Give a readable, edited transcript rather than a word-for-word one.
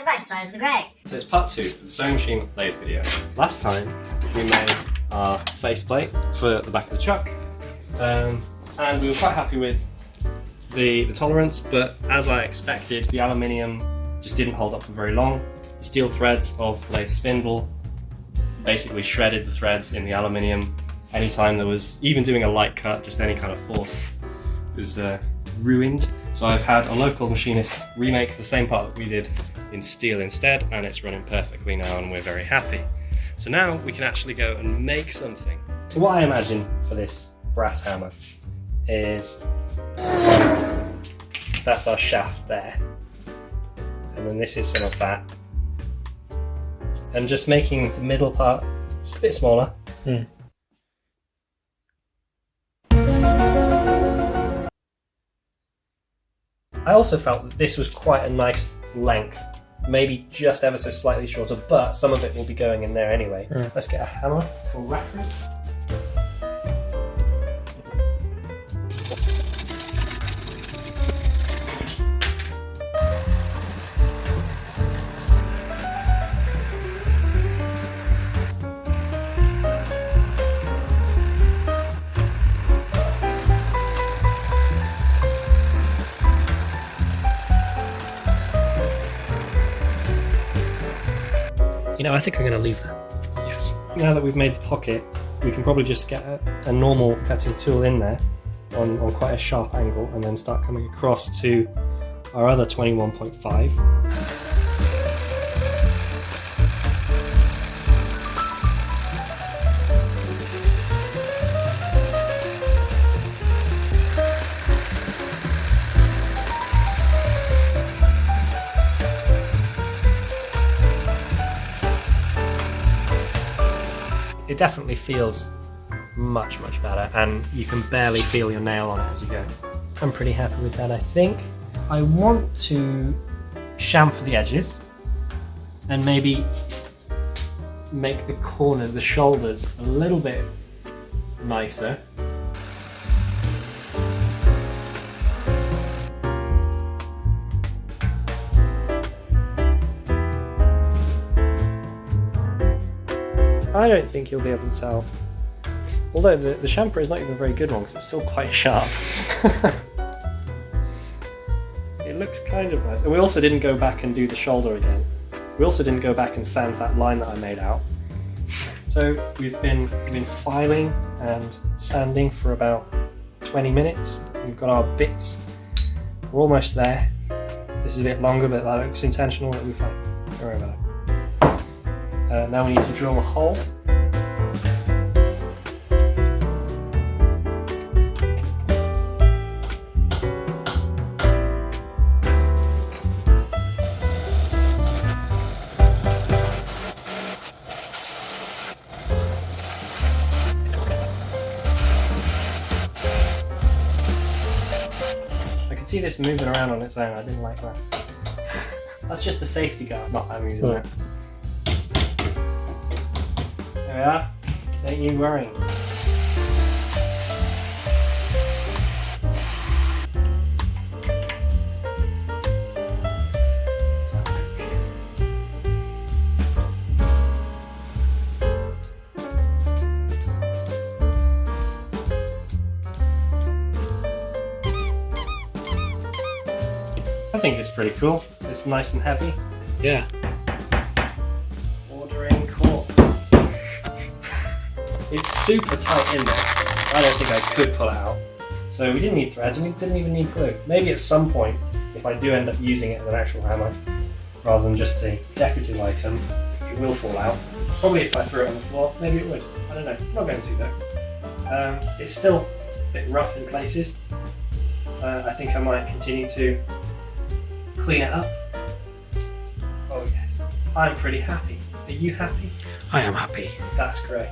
the right size of the grey. So it's part 2 of the sewing machine lathe video. Last time we made our faceplate for the back of the chuck, and we were quite happy with the tolerance, but as I expected, the aluminium just didn't hold up for very long. The steel threads of the lathe spindle basically shredded the threads in the aluminium. Anytime there was even doing a light cut, just any kind of force, it was ruined. So I've had a local machinist remake the same part that we did in steel instead, and it's running perfectly now and we're very happy. So now we can actually go and make something. So what I imagine for this brass hammer is that's our shaft there, and then this is some of that, and just making the middle part just a bit smaller. I also felt that this was quite a nice length, maybe just ever so slightly shorter, but some of it will be going in there anyway. Let's get a hammer for reference. You know, I think I'm going to leave that. Yes. Now that we've made the pocket, we can probably just get a normal cutting tool in there on quite a sharp angle and then start coming across to our other 21.5. It definitely feels much better, and you can barely feel your nail on it as you go. I'm pretty happy with that, I think. I want to chamfer the edges and maybe make the corners, the shoulders, a little bit nicer. I don't think you'll be able to tell. Although the chamfer is not even a very good one because it's still quite sharp. It looks kind of nice. And we also didn't go back and do the shoulder again. We also didn't go back and sand that line that I made out. So we've been filing and sanding for about 20 minutes. We've got our bits. We're almost there. This is a bit longer, but that looks intentional. It'll be fine. Don't worry about it. Now we need to drill a hole. I can see this moving around on its own. I didn't like that. That's just the safety guard. Not I'm using that. There we are. Don't you worry. I think it's pretty cool. It's nice and heavy. Yeah. Ordering core. It's super tight in there. I don't think I could pull it out. So we didn't need threads and we didn't even need glue. Maybe at some point, if I do end up using it as an actual hammer, rather than just a decorative item, it will fall out. Probably if I threw it on the floor, maybe it would. I don't know. I'm not going to though. It's still a bit rough in places. I think I might continue to clean it up. Oh yes. I'm pretty happy. Are you happy? I am happy. That's great.